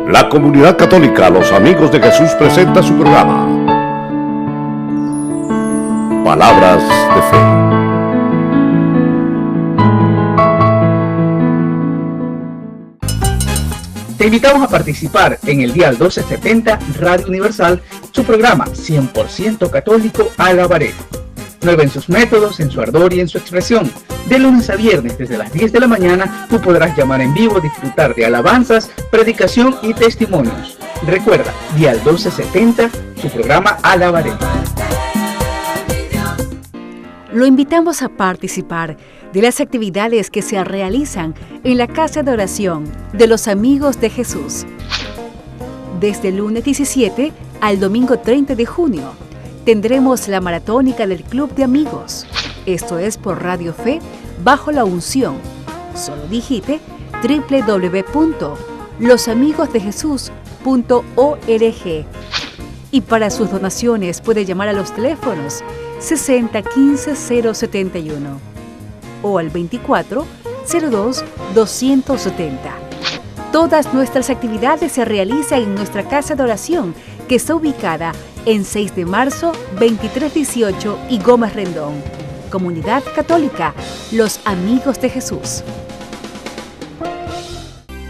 La Comunidad Católica Los Amigos de Jesús presenta su programa Palabras de Fe. Te invitamos a participar en el Dial 1270 Radio Universal, su programa 100% católico Alabaré. Nuevo en sus métodos, en su ardor y en su expresión. De lunes a viernes desde las 10 de la mañana, tú podrás llamar en vivo, disfrutar de alabanzas, predicación y testimonios. Recuerda, Dial 1270, su programa Alabaré. Lo invitamos a participar de las actividades que se realizan en la Casa de Oración de los Amigos de Jesús. Desde el lunes 17 al domingo 30 de junio, tendremos la maratónica del Club de Amigos. Esto es por Radio Fe, bajo la unción. Solo digite www.losamigosdejesús.org. Y para sus donaciones puede llamar a los teléfonos 60 15 071 o al 24 02 270. Todas nuestras actividades se realizan en nuestra casa de oración, que está ubicada en 6 de marzo, 2318 y Gómez Rendón. Comunidad Católica, Los Amigos de Jesús.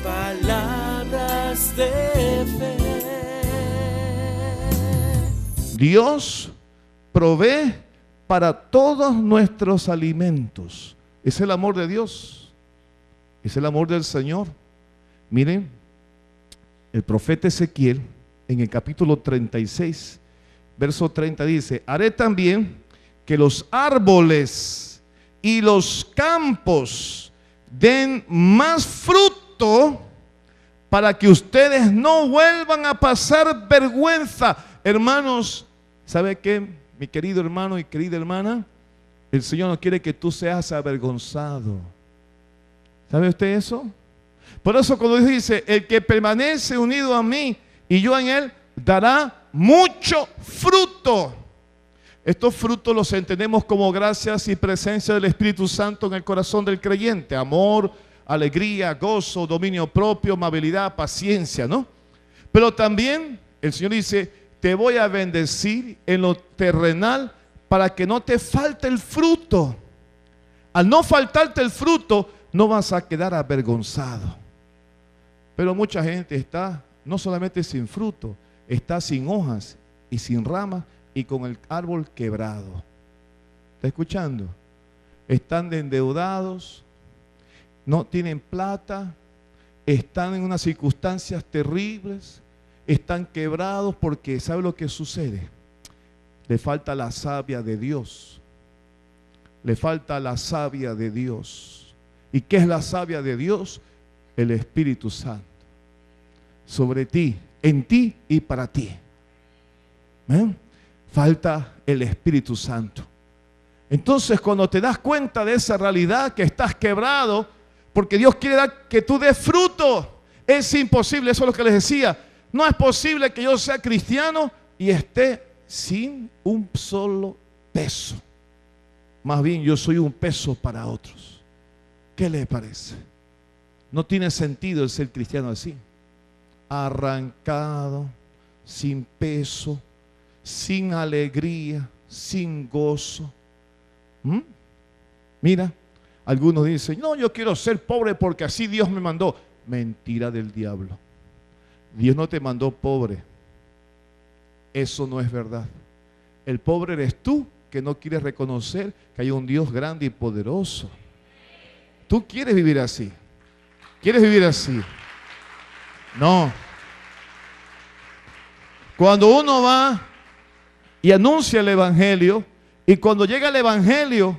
Palabras de fe. Dios provee para todos nuestros alimentos. Es el amor de Dios. Es el amor del Señor. Miren, el profeta Ezequiel, en el capítulo 36, verso 30 dice: haré también que los árboles y los campos den más fruto para que ustedes no vuelvan a pasar vergüenza. Hermanos, ¿sabe qué, mi querido hermano y querida hermana? El Señor no quiere que tú seas avergonzado. ¿Sabe usted eso? Por eso cuando dice: el que permanece unido a mí y yo en él, dará mucho fruto. Estos frutos los entendemos como gracias y presencia del Espíritu Santo en el corazón del creyente: amor, alegría, gozo, dominio propio, amabilidad, paciencia, ¿no? Pero también el Señor dice: te voy a bendecir en lo terrenal para que no te falte el fruto. Al no faltarte el fruto, no vas a quedar avergonzado. Pero mucha gente está no solamente sin fruto, está sin hojas y sin ramas y con el árbol quebrado. ¿Está escuchando? Están endeudados, no tienen plata, están en unas circunstancias terribles, están quebrados porque ¿sabe lo que sucede? Le falta la savia de Dios. Le falta la savia de Dios. ¿Y qué es la savia de Dios? El Espíritu Santo. Sobre ti, en ti y para ti. ¿Ven? Falta el Espíritu Santo. Entonces, cuando te das cuenta de esa realidad, que estás quebrado, porque Dios quiere que tú des fruto, es imposible. Eso es lo que les decía. No es posible que yo sea cristiano y esté sin un solo peso. Más bien yo soy un peso para otros. ¿Qué les parece? No tiene sentido el ser cristiano así. Arrancado, sin peso, sin alegría, sin gozo. Mira, algunos dicen: no, yo quiero ser pobre porque así Dios me mandó. Mentira del diablo. Dios no te mandó pobre. Eso no es verdad. El pobre eres tú, que no quieres reconocer que hay un Dios grande y poderoso. Tú quieres vivir así. ¿Quieres vivir así? No. Cuando uno va y anuncia el Evangelio, y cuando llega el Evangelio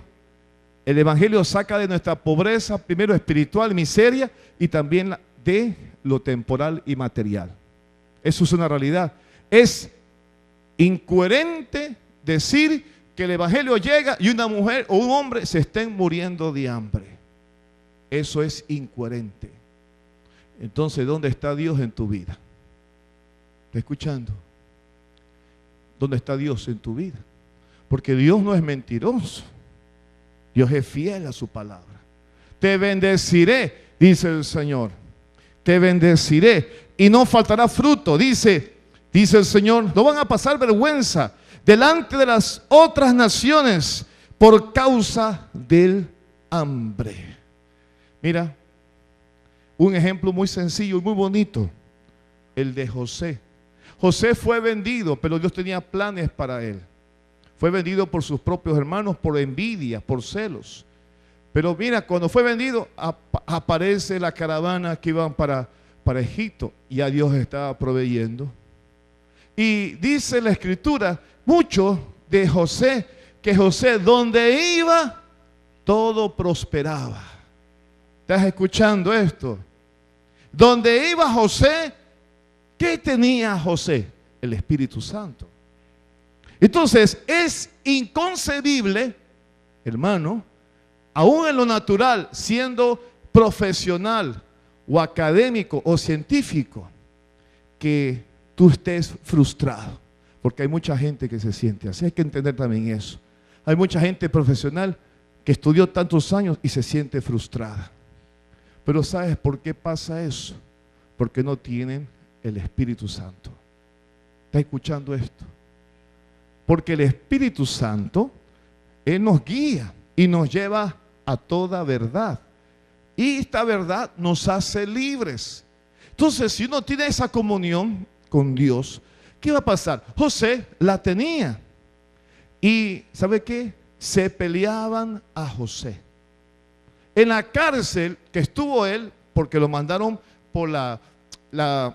saca de nuestra pobreza, primero espiritual, miseria, y también de lo temporal y material. Eso es una realidad. Es incoherente decir que el Evangelio llega y una mujer o un hombre se estén muriendo de hambre. Eso es incoherente. Entonces, ¿dónde está Dios en tu vida? ¿Está escuchando? ¿Dónde está Dios en tu vida? Porque Dios no es mentiroso. Dios es fiel a su palabra. Te bendeciré, dice el Señor. te bendeciré y no faltará fruto. Dice el Señor, no van a pasar vergüenza delante de las otras naciones por causa del hambre. Mira, un ejemplo muy sencillo y muy bonito, el de José. José fue vendido, pero Dios tenía planes para él. Fue vendido por sus propios hermanos, por envidia, por celos. Pero mira, cuando fue vendido, aparece la caravana que iban para Egipto. Y a Dios estaba proveyendo. Y dice la Escritura, mucho de José, que José donde iba, todo prosperaba. ¿Estás escuchando esto? Donde iba José, ¿qué tenía José? El Espíritu Santo. Entonces es inconcebible, hermano, aún en lo natural, siendo profesional o académico o científico, que tú estés frustrado. Porque hay mucha gente que se siente así, hay que entender también eso. Hay mucha gente profesional que estudió tantos años y se siente frustrada. Pero ¿sabes por qué pasa eso? Porque no tienen el Espíritu Santo. ¿Está escuchando esto? Porque el Espíritu Santo, Él nos guía y nos lleva a toda verdad. Y esta verdad nos hace libres. Entonces, si uno tiene esa comunión con Dios, ¿qué va a pasar? José la tenía. Y ¿sabe qué? Se peleaban a José. En la cárcel que estuvo él, porque lo mandaron por la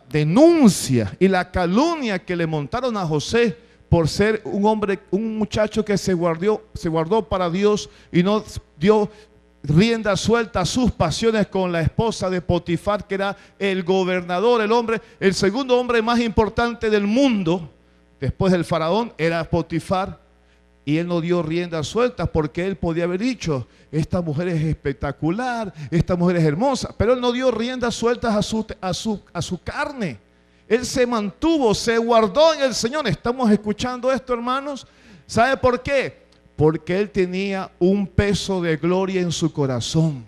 denuncia y la calumnia que le montaron a José por ser un hombre, un muchacho que se guardó para Dios y no dio rienda suelta a sus pasiones con la esposa de Potifar, que era el gobernador, el segundo hombre más importante del mundo, después del faraón, era Potifar. Y él no dio rienda suelta porque él podía haber dicho, esta mujer es espectacular, esta mujer es hermosa, pero él no dio rienda sueltas a su carne. Él se mantuvo, se guardó en el Señor. ¿Estamos escuchando esto, hermanos? ¿Sabe por qué? Porque él tenía un peso de gloria en su corazón,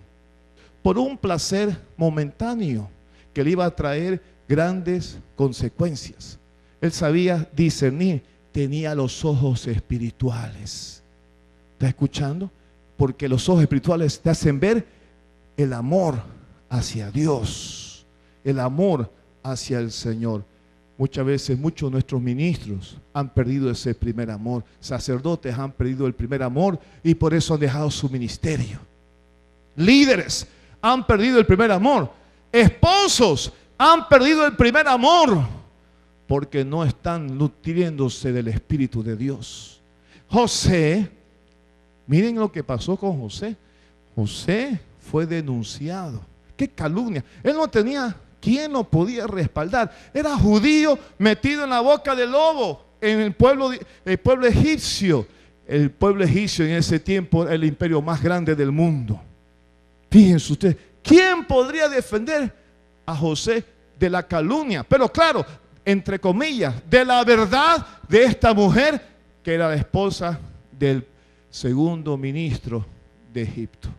por un placer momentáneo que le iba a traer grandes consecuencias. Él sabía discernir, tenía los ojos espirituales. ¿Está escuchando? Porque los ojos espirituales te hacen ver el amor hacia Dios, el amor hacia el Señor. Muchas veces muchos de nuestros ministros han perdido ese primer amor. Sacerdotes han perdido el primer amor y por eso han dejado su ministerio. Líderes han perdido el primer amor. Esposos han perdido el primer amor porque no están nutriéndose del Espíritu de Dios. José, miren lo que pasó con José. José fue denunciado. ¡Qué calumnia! Él no tenía quien lo podía respaldar. Era judío metido en la boca del lobo en el pueblo egipcio. El pueblo egipcio en ese tiempo era el imperio más grande del mundo. Fíjense ustedes, ¿quién podría defender a José de la calumnia? Pero claro, entre comillas, de la verdad de esta mujer que era la esposa del segundo ministro de Egipto.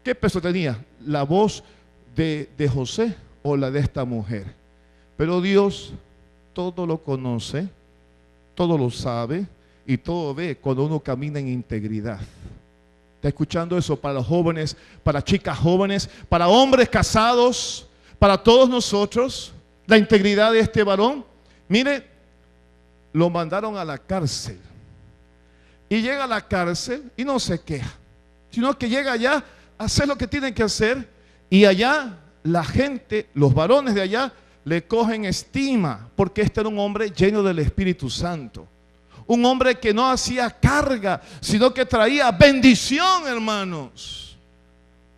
¿Qué peso tenía? ¿La voz de José o la de esta mujer? Pero Dios todo lo conoce, todo lo sabe y todo ve cuando uno camina en integridad. ¿Está escuchando eso? Para los jóvenes, para chicas jóvenes, para hombres casados, para todos nosotros, la integridad de este varón. Mire, lo mandaron a la cárcel y llega a la cárcel y no se queja, sino que llega allá a hacer lo que tienen que hacer y allá la gente, los varones de allá le cogen estima porque este era un hombre lleno del Espíritu Santo, un hombre que no hacía carga, sino que traía bendición, hermanos.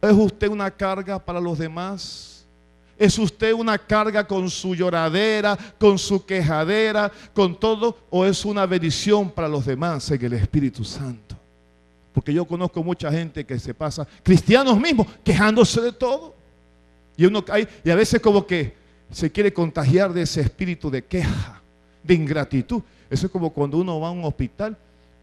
¿Es usted una carga para los demás? ¿Es usted una carga con su lloradera, con su quejadera, con todo? ¿O es una bendición para los demás en el Espíritu Santo? Porque yo conozco mucha gente que se pasa, cristianos mismos, quejándose de todo. Y a veces como que se quiere contagiar de ese espíritu de queja, de ingratitud. Eso es como cuando uno va a un hospital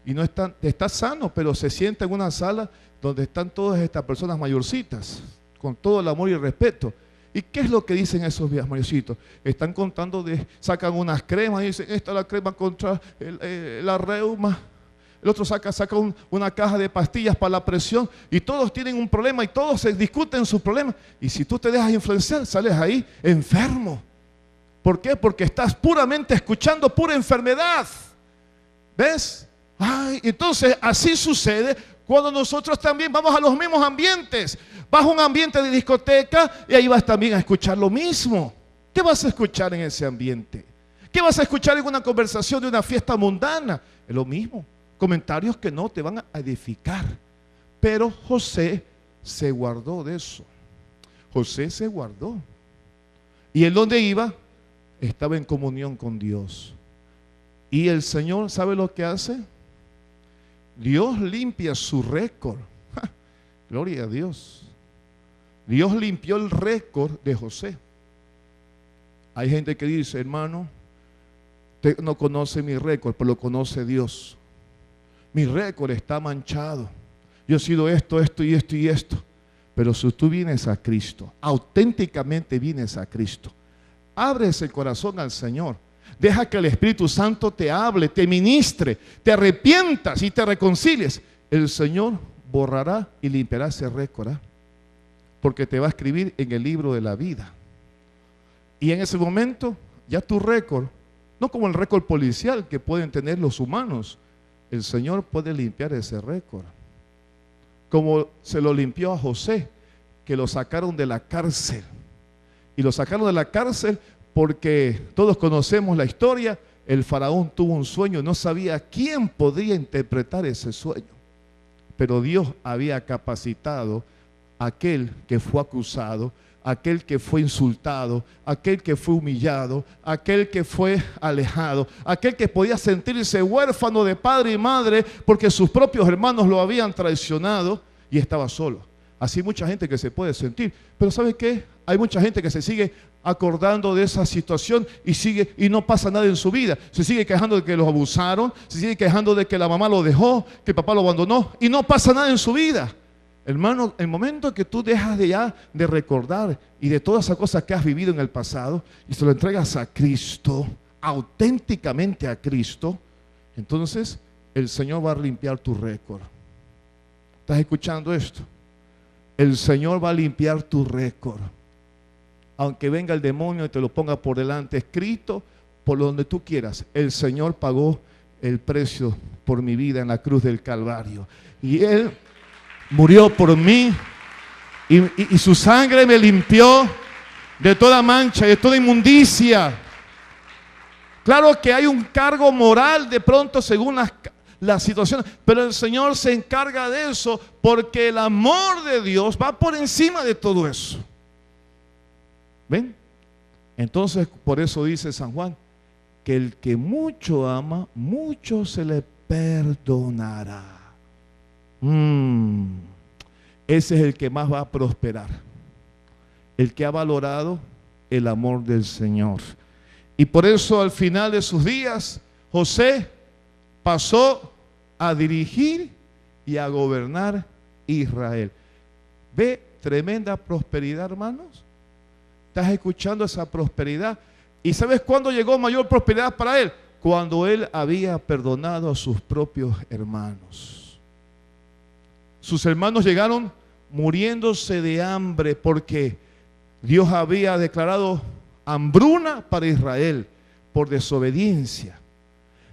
y no está sano, pero se sienta en una sala donde están todas estas personas mayorcitas, con todo el amor y el respeto. ¿Y qué es lo que dicen esos viejos mayorcitos? Están contando sacan unas cremas y dicen, esta es la crema contra la reuma. El otro saca una caja de pastillas para la presión y todos tienen un problema y todos se discuten sus problemas. Y si tú te dejas influenciar, sales ahí enfermo. ¿Por qué? Porque estás puramente escuchando pura enfermedad. ¿Ves? Ay, entonces así sucede cuando nosotros también vamos a los mismos ambientes. Vas a un ambiente de discoteca y ahí vas también a escuchar lo mismo. ¿Qué vas a escuchar en ese ambiente? ¿Qué vas a escuchar en una conversación de una fiesta mundana? Es lo mismo. Comentarios que no te van a edificar. Pero José se guardó de eso. José se guardó. ¿Y él dónde iba? Estaba en comunión con Dios. Y el Señor, ¿sabe lo que hace? Dios limpia su récord. Gloria a Dios. Dios limpió el récord de José. Hay gente que dice, hermano, usted no conoce mi récord, pero lo conoce Dios. Mi récord está manchado. Yo he sido esto, esto y esto y esto. Pero si tú vienes a Cristo, auténticamente vienes a Cristo, abres el corazón al Señor, deja que el Espíritu Santo te hable, te ministre, te arrepientas y te reconcilies, el Señor borrará y limpiará ese récord, porque te va a escribir en el libro de la vida. Y en ese momento ya tu récord, no como el récord policial que pueden tener los humanos, el Señor puede limpiar ese récord. Como se lo limpió a José, que lo sacaron de la cárcel. Y lo sacaron de la cárcel porque todos conocemos la historia. El faraón tuvo un sueño, no sabía quién podría interpretar ese sueño. Pero Dios había capacitado a aquel que fue acusado, aquel que fue insultado, aquel que fue humillado, aquel que fue alejado, aquel que podía sentirse huérfano de padre y madre porque sus propios hermanos lo habían traicionado y estaba solo. Así mucha gente que se puede sentir. Pero ¿sabe qué? Hay mucha gente que se sigue acordando de esa situación y no pasa nada en su vida. Se sigue quejando de que los abusaron, se sigue quejando de que la mamá lo dejó, que el papá lo abandonó y no pasa nada en su vida. Hermano, el momento que tú dejas de recordar y de todas esas cosas que has vivido en el pasado y se lo entregas a Cristo, auténticamente a Cristo, entonces el Señor va a limpiar tu récord. ¿Estás escuchando esto? El Señor va a limpiar tu récord. Aunque venga el demonio y te lo ponga por delante, escrito por donde tú quieras, el Señor pagó el precio por mi vida en la cruz del Calvario. Y Él murió por mí y su sangre me limpió de toda mancha y de toda inmundicia. Claro que hay un cargo moral de pronto según las situaciones, pero el Señor se encarga de eso porque el amor de Dios va por encima de todo eso. ¿Ven? Entonces por eso dice San Juan que el que mucho ama, mucho se le perdonará. Ese es el que más va a prosperar, el que ha valorado el amor del Señor. Y por eso al final de sus días José pasó a dirigir y a gobernar Israel. ¿Ve tremenda prosperidad, hermanos? ¿Estás escuchando esa prosperidad? ¿Y sabes cuándo llegó mayor prosperidad para él? Cuando él había perdonado a sus propios hermanos. Sus hermanos llegaron muriéndose de hambre porque Dios había declarado hambruna para Israel por desobediencia.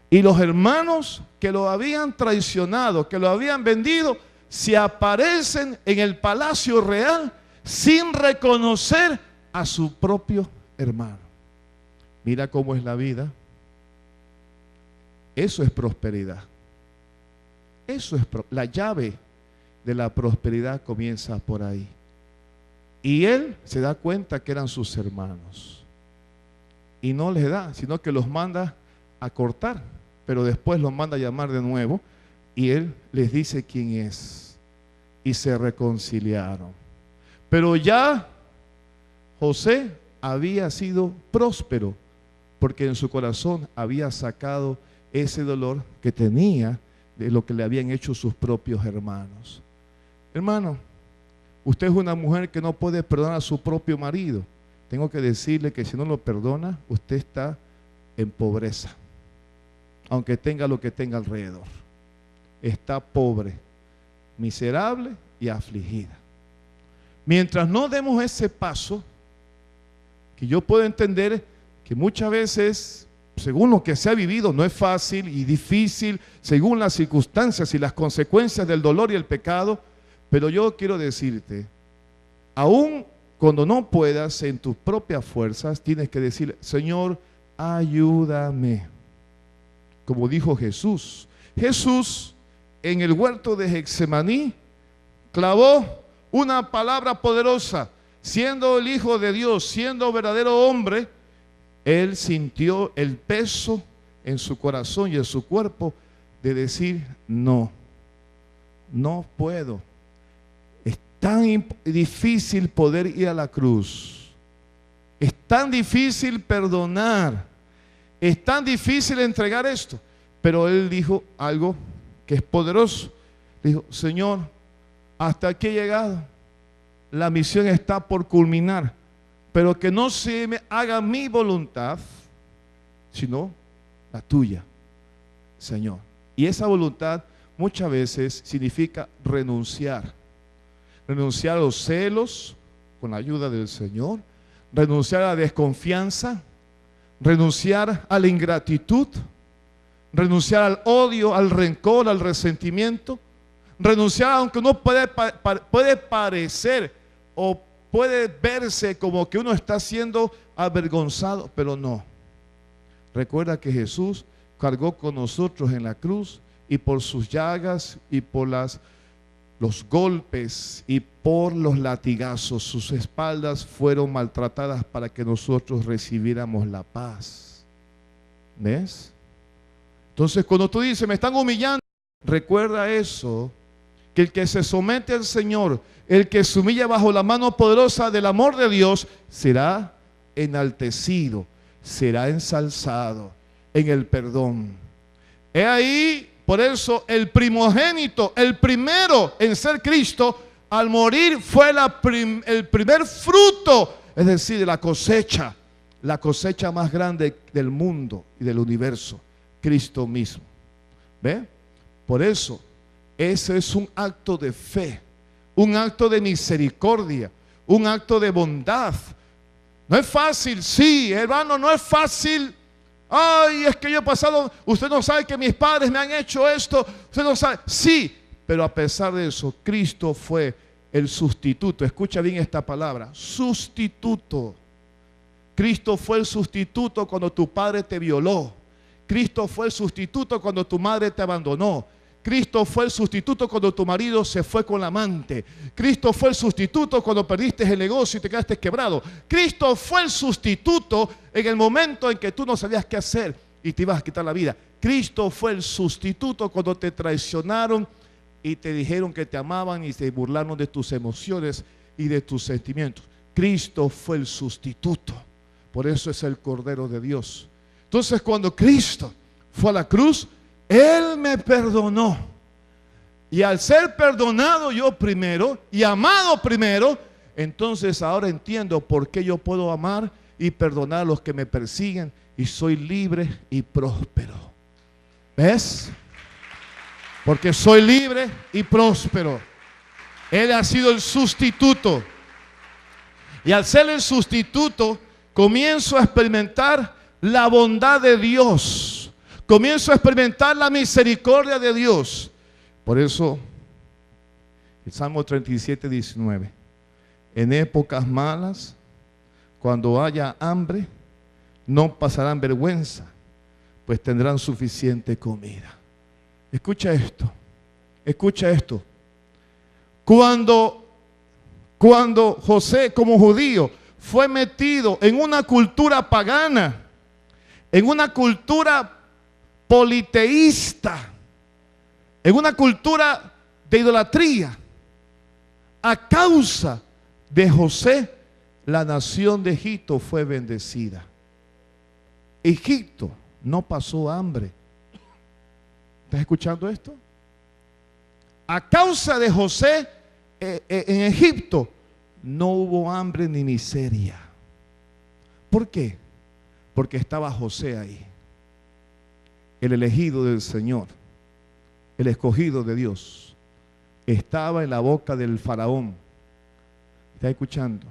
Y los hermanos que lo habían traicionado, que lo habían vendido, se aparecen en el palacio real sin reconocer a su propio hermano. Mira cómo es la vida. Eso es prosperidad. Eso es la llave de la prosperidad comienza por ahí. Y él se da cuenta que eran sus hermanos. Y no les da, sino que los manda a cortar. Pero después los manda a llamar de nuevo. Y él les dice quién es. Y se reconciliaron. Pero ya José había sido próspero. Porque en su corazón había sacado ese dolor que tenía de lo que le habían hecho sus propios hermanos. Hermano, usted es una mujer que no puede perdonar a su propio marido, tengo que decirle que si no lo perdona, usted está en pobreza, aunque tenga lo que tenga alrededor. Está pobre, miserable y afligida. Mientras no demos ese paso, que yo puedo entender que muchas veces, según lo que se ha vivido, no es fácil y difícil, según las circunstancias y las consecuencias del dolor y el pecado, pero yo quiero decirte, aún cuando no puedas en tus propias fuerzas, tienes que decir, Señor, ayúdame. Como dijo Jesús. Jesús en el huerto de Getsemaní clavó una palabra poderosa. Siendo el Hijo de Dios, siendo verdadero hombre, Él sintió el peso en su corazón y en su cuerpo de decir, no, no puedo. Es tan difícil poder ir a la cruz. Es tan difícil perdonar. Es tan difícil entregar esto. Pero Él dijo algo que es poderoso. Dijo, Señor, hasta aquí he llegado. La misión está por culminar. Pero que no se me haga mi voluntad, sino la tuya, Señor. Y esa voluntad muchas veces significa renunciar. Renunciar a los celos con la ayuda del Señor. Renunciar a la desconfianza. Renunciar a la ingratitud. Renunciar al odio, al rencor, al resentimiento. Renunciar aunque no puede parecer o puede verse como que uno está siendo avergonzado, pero no. Recuerda que Jesús cargó con nosotros en la cruz y por sus llagas y por los golpes y por los latigazos, sus espaldas fueron maltratadas para que nosotros recibiéramos la paz. ¿Ves? Entonces cuando tú dices, me están humillando, recuerda eso, que el que se somete al Señor, el que se humilla bajo la mano poderosa del amor de Dios, será enaltecido, será ensalzado en el perdón. He ahí, por eso, el primogénito, el primero en ser Cristo, al morir fue el primer fruto, es decir, la cosecha más grande del mundo y del universo, Cristo mismo. ¿Ve? Por eso, ese es un acto de fe, un acto de misericordia, un acto de bondad. No es fácil, sí, hermano, no es fácil. Ay, es que yo he pasado, usted no sabe que mis padres me han hecho esto, usted no sabe. Sí, pero a pesar de eso, Cristo fue el sustituto. Escucha bien esta palabra, sustituto. Cristo fue el sustituto cuando tu padre te violó. Cristo fue el sustituto cuando tu madre te abandonó. Cristo fue el sustituto cuando tu marido se fue con la amante. Cristo fue el sustituto cuando perdiste el negocio y te quedaste quebrado. Cristo fue el sustituto en el momento en que tú no sabías qué hacer y te ibas a quitar la vida. Cristo fue el sustituto cuando te traicionaron y te dijeron que te amaban y se burlaron de tus emociones y de tus sentimientos. Cristo fue el sustituto. Por eso es el Cordero de Dios. Entonces cuando Cristo fue a la cruz, Él me perdonó. Y al ser perdonado yo primero y amado primero, entonces ahora entiendo por qué yo puedo amar y perdonar a los que me persiguen y soy libre y próspero. ¿Ves? Porque soy libre y próspero. Él ha sido el sustituto. Y al ser el sustituto, comienzo a experimentar la bondad de Dios. Comienzo a experimentar la misericordia de Dios. Por eso, el Salmo 37, 19. En épocas malas, cuando haya hambre, no pasarán vergüenza, pues tendrán suficiente comida. Escucha esto. Escucha esto. Cuando José, como judío, fue metido en una cultura pagana, en una cultura politeísta, en una cultura de idolatría, a causa de José, la nación de Egipto fue bendecida. Egipto no pasó hambre. ¿Estás escuchando esto? A causa de José, en Egipto no hubo hambre ni miseria. ¿Por qué? Porque estaba José ahí, el elegido del Señor, el escogido de Dios. Estaba en la boca del faraón. ¿Está escuchando?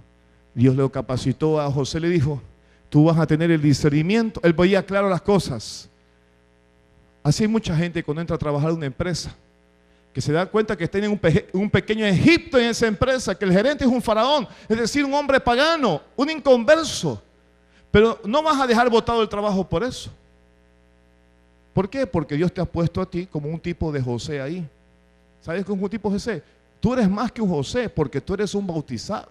Dios lo capacitó a José, le dijo, tú vas a tener el discernimiento. Él veía claro las cosas. Así hay mucha gente cuando entra a trabajar en una empresa, que se da cuenta que tienen un pequeño Egipto en esa empresa, que el gerente es un faraón, es decir, un hombre pagano, un inconverso. Pero no vas a dejar botado el trabajo por eso. ¿Por qué? Porque Dios te ha puesto a ti como un tipo de José ahí. ¿Sabes qué es un tipo de José? Tú eres más que un José porque tú eres un bautizado.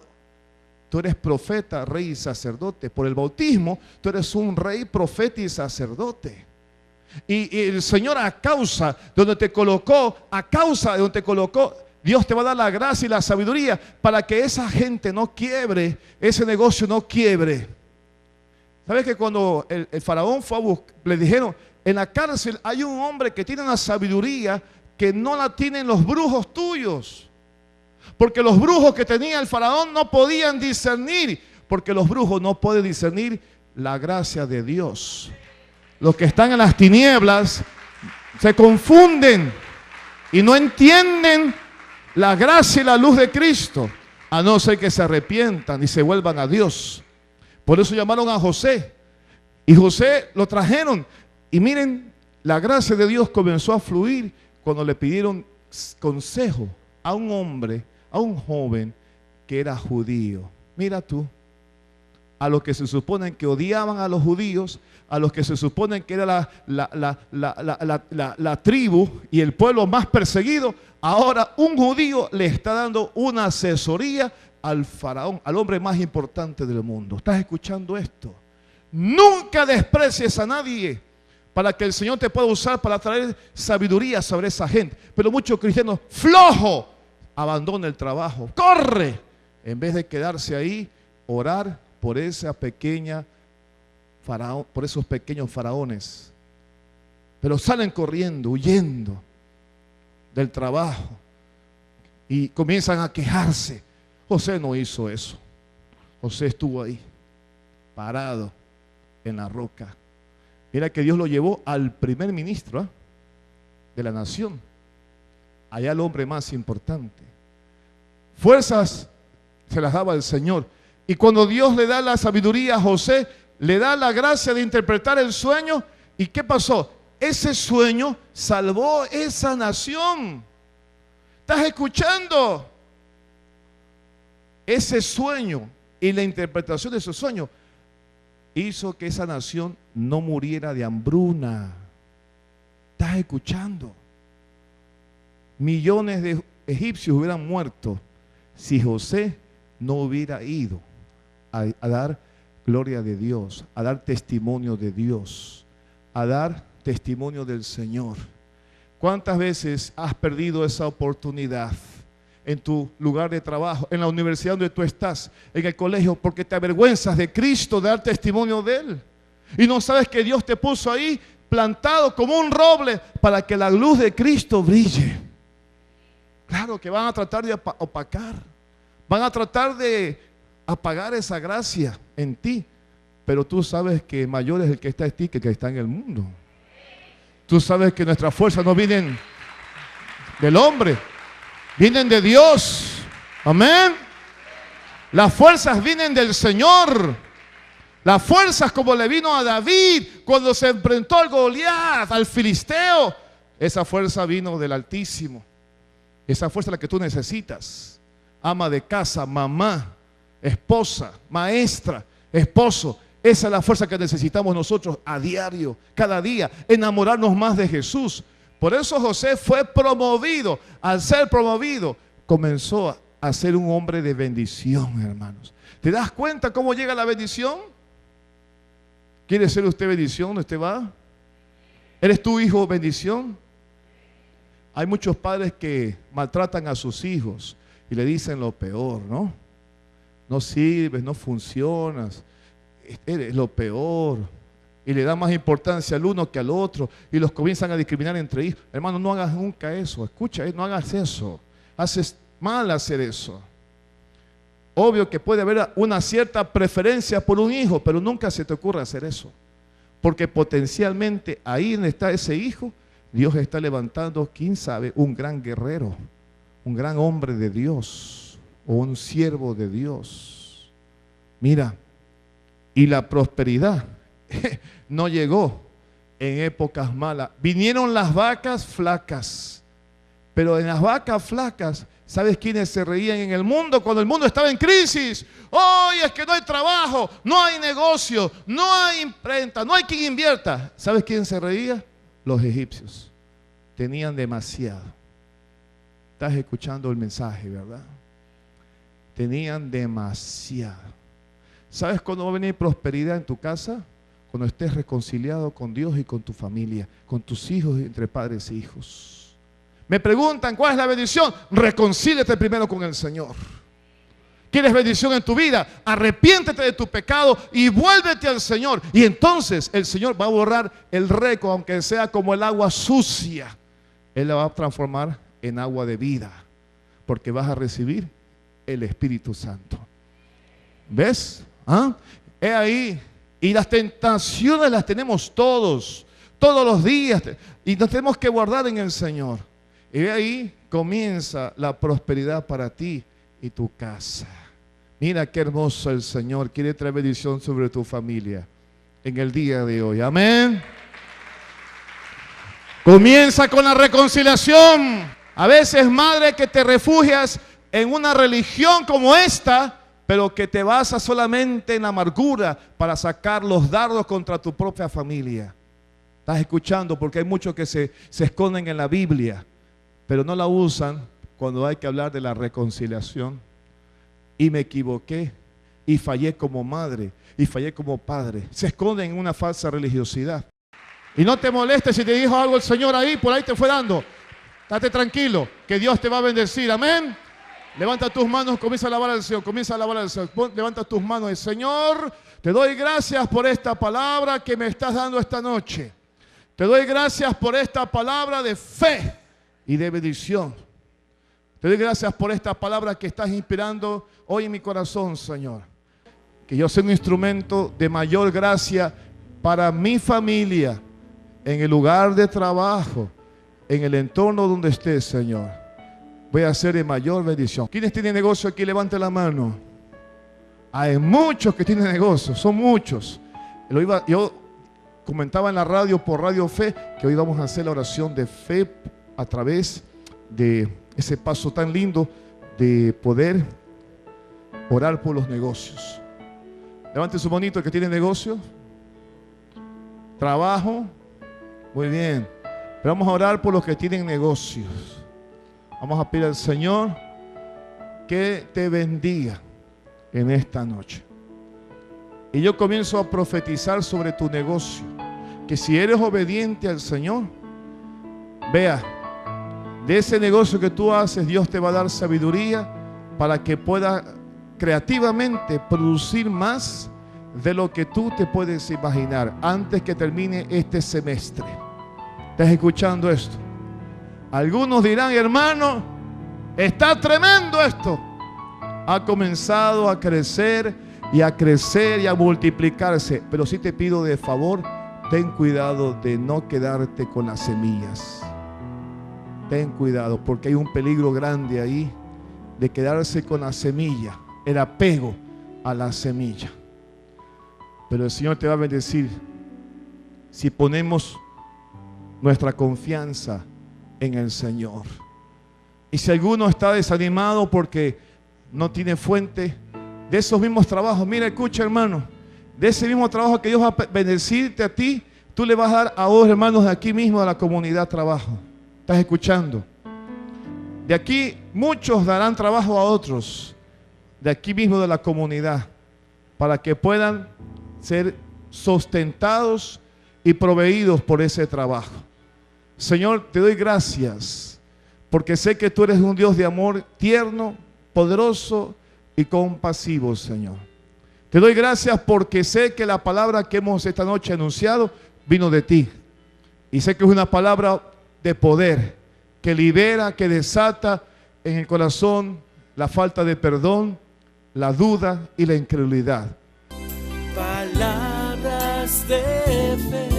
Tú eres profeta, rey y sacerdote. Por el bautismo, tú eres un rey, profeta y sacerdote. Y el Señor a causa de donde te colocó, Dios te va a dar la gracia y la sabiduría para que esa gente no quiebre, ese negocio no quiebre. ¿Sabes que cuando el faraón fue a buscar, le dijeron, en la cárcel hay un hombre que tiene una sabiduría que no la tienen los brujos tuyos? Porque los brujos que tenía el faraón no podían discernir, porque los brujos no pueden discernir la gracia de Dios. Los que están en las tinieblas se confunden y no entienden la gracia y la luz de Cristo, a no ser que se arrepientan y se vuelvan a Dios. Por eso llamaron a José, y José lo trajeron. Y miren, la gracia de Dios comenzó a fluir cuando le pidieron consejo a un hombre, a un joven que era judío. Mira tú, a los que se suponen que odiaban a los judíos, a los que se suponen que era la tribu y el pueblo más perseguido, ahora un judío le está dando una asesoría al faraón, al hombre más importante del mundo. ¿Estás escuchando esto? Nunca desprecies a nadie para que el Señor te pueda usar para traer sabiduría sobre esa gente. Pero muchos cristianos, flojo, abandona el trabajo, corre, en vez de quedarse ahí, orar por esa pequeña faraón, por esos pequeños faraones. Pero salen corriendo, huyendo del trabajo y comienzan a quejarse. José no hizo eso. José estuvo ahí, parado en la roca. Mira que Dios lo llevó al primer ministro de la nación, allá el hombre más importante. Fuerzas se las daba el Señor. Y cuando Dios le da la sabiduría a José, le da la gracia de interpretar el sueño. ¿Y qué pasó? Ese sueño salvó esa nación. ¿Estás escuchando? Ese sueño y la interpretación de ese sueño hizo que esa nación no muriera de hambruna. ¿Estás escuchando? Millones de egipcios hubieran muerto si José no hubiera ido a dar gloria de Dios, a dar testimonio de Dios, a dar testimonio del Señor. ¿Cuántas veces has perdido esa oportunidad en tu lugar de trabajo, en la universidad donde tú estás, en el colegio, porque te avergüenzas de Cristo, de dar testimonio de Él? Y no sabes que Dios te puso ahí plantado como un roble para que la luz de Cristo brille. Claro que van a tratar de opacar, van a tratar de apagar esa gracia en ti, pero tú sabes que mayor es el que está en ti que el que está en el mundo. Tú sabes que nuestras fuerzas no vienen del hombre, vienen de Dios. Amén. Las fuerzas vienen del Señor. Las fuerzas como le vino a David cuando se enfrentó al Goliat, al filisteo. Esa fuerza vino del Altísimo. Esa fuerza es la que tú necesitas. Ama de casa, mamá, esposa, maestra, esposo. Esa es la fuerza que necesitamos nosotros a diario, cada día, enamorarnos más de Jesús. Por eso José fue promovido. Al ser promovido, comenzó a ser un hombre de bendición, hermanos. ¿Te das cuenta cómo llega la bendición? ¿Quiere ser usted bendición donde usted va? ¿Eres tu hijo bendición? Hay muchos padres que maltratan a sus hijos y le dicen lo peor, ¿no? No sirves, no funcionas, eres lo peor. Y le dan más importancia al uno que al otro y los comienzan a discriminar entre hijos. Hermano, no hagas nunca eso. Escucha, no hagas eso. mal hacer eso. Obvio que puede haber una cierta preferencia por un hijo, pero nunca se te ocurra hacer eso. Porque potencialmente ahí donde está ese hijo, Dios está levantando, quién sabe, un gran guerrero, un gran hombre de Dios o un siervo de Dios. Mira, y la prosperidad no llegó en épocas malas. Vinieron las vacas flacas, pero en las vacas flacas, ¿sabes quiénes se reían en el mundo cuando el mundo estaba en crisis? Hoy es que no hay trabajo, no hay negocio, no hay imprenta, no hay quien invierta. ¿Sabes quién se reía? Los egipcios. Tenían demasiado. Estás escuchando el mensaje, ¿verdad? Tenían demasiado. ¿Sabes cuándo va a venir prosperidad en tu casa? Cuando estés reconciliado con Dios y con tu familia, con tus hijos, entre padres e hijos. Me preguntan, ¿cuál es la bendición? Reconcíliate primero con el Señor. ¿Quieres bendición en tu vida? Arrepiéntete de tu pecado y vuélvete al Señor. Y entonces el Señor va a borrar el récord, aunque sea como el agua sucia. Él la va a transformar en agua de vida, porque vas a recibir el Espíritu Santo. ¿Ves? ¿Ah? He ahí. Y las tentaciones las tenemos todos los días. Y nos tenemos que guardar en el Señor. Y de ahí comienza la prosperidad para ti y tu casa. Mira qué hermoso el Señor quiere traer bendición sobre tu familia en el día de hoy. Amén. Comienza con la reconciliación. A veces, madre, que te refugias en una religión como esta, pero que te basas solamente en la amargura para sacar los dardos contra tu propia familia. ¿Estás escuchando? Porque hay muchos que se esconden en la Biblia, pero no la usan cuando hay que hablar de la reconciliación. Y me equivoqué, y fallé como madre, y fallé como padre. Se esconden en una falsa religiosidad. Y no te molestes si te dijo algo el Señor ahí, por ahí te fue dando. Date tranquilo, que Dios te va a bendecir. Amén. Levanta tus manos, comienza a alabar al Señor, comienza a alabar al Señor. Levanta tus manos y Señor, te doy gracias por esta palabra que me estás dando esta noche. Te doy gracias por esta palabra de fe y de bendición. Te doy gracias por esta palabra que estás inspirando hoy en mi corazón, Señor. Que yo sea un instrumento de mayor gracia para mi familia, en el lugar de trabajo, en el entorno donde esté, Señor. Voy a ser de mayor bendición. ¿Quiénes tienen negocio aquí? Levante la mano. Hay muchos que tienen negocio, son muchos. Yo comentaba en la radio, por Radio Fe, que hoy vamos a hacer la oración de fe a través de ese paso tan lindo de poder orar por los negocios. Levante su manito que tiene negocio, trabajo, muy bien. Pero vamos a orar por los que tienen negocios. Vamos a pedir al Señor que te bendiga en esta noche. Y yo comienzo a profetizar sobre tu negocio, que si eres obediente al Señor, vea, de ese negocio que tú haces, Dios te va a dar sabiduría para que pueda creativamente producir más de lo que tú te puedes imaginar antes que termine este semestre. ¿Estás escuchando esto? Algunos dirán, hermano, está tremendo esto. Ha comenzado a crecer y a multiplicarse. Pero sí te pido de favor, ten cuidado de no quedarte con las semillas. Ten cuidado, porque hay un peligro grande ahí de quedarse con la semilla, el apego a la semilla. Pero el Señor te va a bendecir si ponemos nuestra confianza en el Señor. Y si alguno está desanimado porque no tiene fuente de esos mismos trabajos, mira, escucha, hermano, de ese mismo trabajo que Dios va a bendecirte a ti, tú le vas a dar a dos hermanos de aquí mismo de la comunidad trabajo. ¿Estás escuchando? De aquí muchos darán trabajo a otros de aquí mismo de la comunidad para que puedan ser sustentados y proveídos por ese trabajo. Señor, te doy gracias porque sé que tú eres un Dios de amor tierno, poderoso y compasivo, Señor. Te doy gracias porque sé que la palabra que hemos esta noche anunciado vino de ti. Y sé que es una palabra de poder, que libera, que desata en el corazón la falta de perdón, la duda y la incredulidad. Palabras de fe.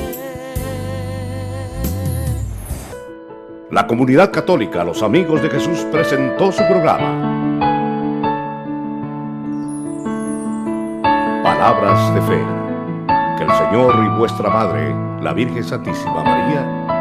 La Comunidad Católica Los Amigos de Jesús presentó su programa Palabras de Fe. Que el Señor y vuestra Madre, la Virgen Santísima María,